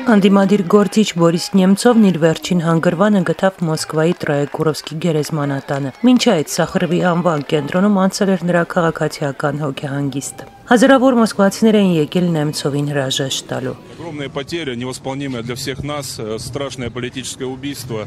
Անդիմադիր գործիչ Բորիս Նեմցովն իր վերջին հանգրվանը գտավ Մոսկվայի Տրոեկուրովսկի գերեզմանատանը։ Մինչ այդ Սախարովի անվան կենտրոնում անցել էր նրա քաղաքացիական հոգեհանգիստը։ Հազարավոր մոսկվացիներ էին եկել Նեմցովին հրաժեշտ տալու։ Огромные потери, невосполнимые для всех нас, страшное политическое убийство,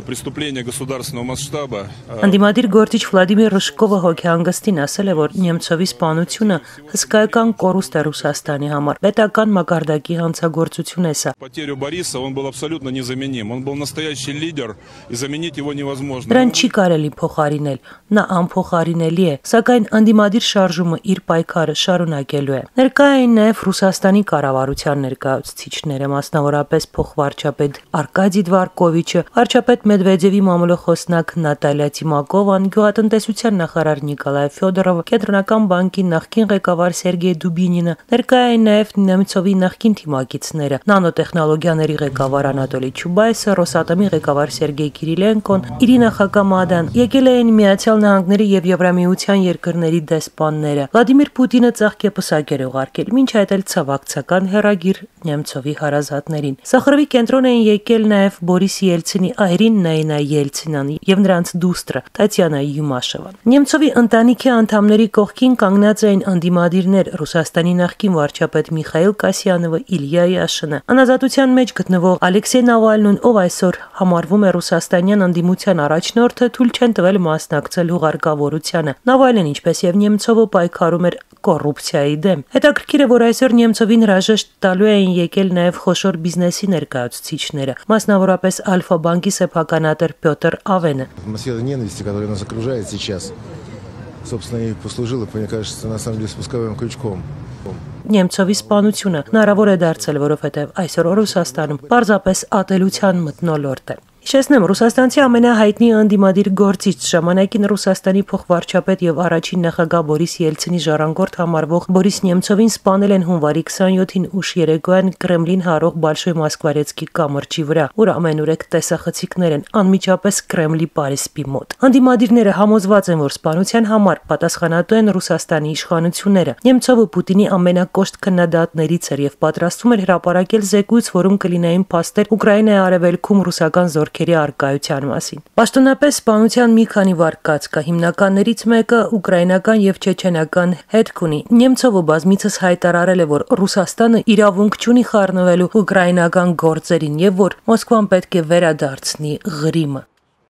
преступление государственного масштаба. Անդիմադիր գործիչ Վլադիմիր Ռժկովը հոգեհանգստին ասել է, որ Նեմցովի սպանությունը հսկայական կորուստ է Ռուսաստանի համար։ Պետական մակարդակի հանցագործություն է սա։ Потерю Бориса он был абсолютно незаменим. Он был настоящий лидер, и заменить его невозможно. Դրան չի կարելի փոխարինել, նա անփոխարինելի է, սակայն անդիմադիր շարժումը իր պայքարը շարունակելու է։ Ներկա էին նաև Ռուսաստանի կառավարության ներկայացուցիչները, մասնավորապես փոխվարչապետ Արկադի Դվարկովիչը, վարչապետ Մեդվեդևի մամուլոխոսնակ Նատալիա Տիմակովան, գյուղատնտեսության նախարար Նիկոլայ Ֆյոդորովը, Կենտրոնական բանկի նախկին ղեկավար Սերգեյ Դուբինինը, ներկա էին նաև Նեմցովի նախկին թիմակիցները, նանոտեխնոլոգիաների ղեկավար Անատոլի Չուբայսը, Ռոսատոմի ղեկավար Սերգեյ Կիրիլենկոն, Իրինա Խակամադան, եկել էին Միացյալ Նահանգների եւ Եվրամիության երկրների դեսպանները։ Վլադիմիր Պուտինը ծաղկեպսակ էր ուղարկել, մինչ այդ էլ ցավակցական հեռագիր Նեմցովի հարազատներին։ Սախարովի կենտրոն էին եկել նաև Բորիս Ելցինի այրին Նայինա Ելցինան եւ նրանց դուստրը Տատյանա Յումաշովան։ Նեմցովի ընտանիքի անդամների կողքին կանգնած էին անդիմադիրներ Ռուսաստանի նախկին վարչապետ Միխայիլ Կասյանովը, Իլյա Յաշինը, անազատության մեջ գտնվող Ալեքսեյ Նավալնին, ով այսօր համարվում է ռուսաստանյան անդիմության առաջնորդը, թույլ չեն տվել մասնակցել հուղարկավորությանը։ Նավալնին, ինչպես եւ Նեմցովը, պայքարում էր կոռուպցիայի դեմ։ Հետաքրքիր է, որ այսօր Նեմցովին հրաժեշտ տալու էին եկել նաև խոշոր բիզնեսի ներկայացուցիչները, մասնավորապես Ալֆա բանկի սեփականատեր Петр Ավենը։ Атмосфера ненависти, которая нас окружает сейчас, собственно, и послужила, мне кажется, на самом деле спусковым крючком. Նեմցովի սպանությունը հնարավոր է դարձել, որովհետև այսօր Ռուսաստանում պարզապես ատելության մթնոլորտ է։ Հիշեցնեմ, Ռուսաստանցի ամենահայտնի անդիմադիր գործիչ, ժամանակին Ռուսաստանի փոխվարչապետ եւ առաջին նախագահ Բորիս Ելցինի ժառանգորդ համարվող Բորիս Նեմցովին սպանել են հունվարի 27-ին ուշ երեկոյան Կրեմլին հարող Բալշոյ Մոսկվարեցկի կամրջի վրա, ուր ամենուրեք տեսախցիկներ են անմիջապես Կրեմլի պարիսպի մոտ։ Անդիմադիրները համոզված են, որ սպանության համար պատասխանատու են Ռուսաստանի իշխանությունները։ Նեմցովը Պուտինի ամենակոշտ քննադատներից էր եւ պատրաստվում էր հրապարակել զեկույց, որում կլինեին փաստեր Ուկրաինայի արևելքում ռուսական զորքերի արկայության մասին։ Պաշտոնապես սպանության մի քանի վարկած կա, հիմնականներից մեկը ուկրաինական եւ չեչենական հետք ունի։ Նեմցովը բազմիցս հայտարարել է, որ Ռուսաստանը իրավունք չունի խառնվելու ուկրաինական գործերին եւ որ Մոսկվան պետք է վերադարձնի Ղրիմը։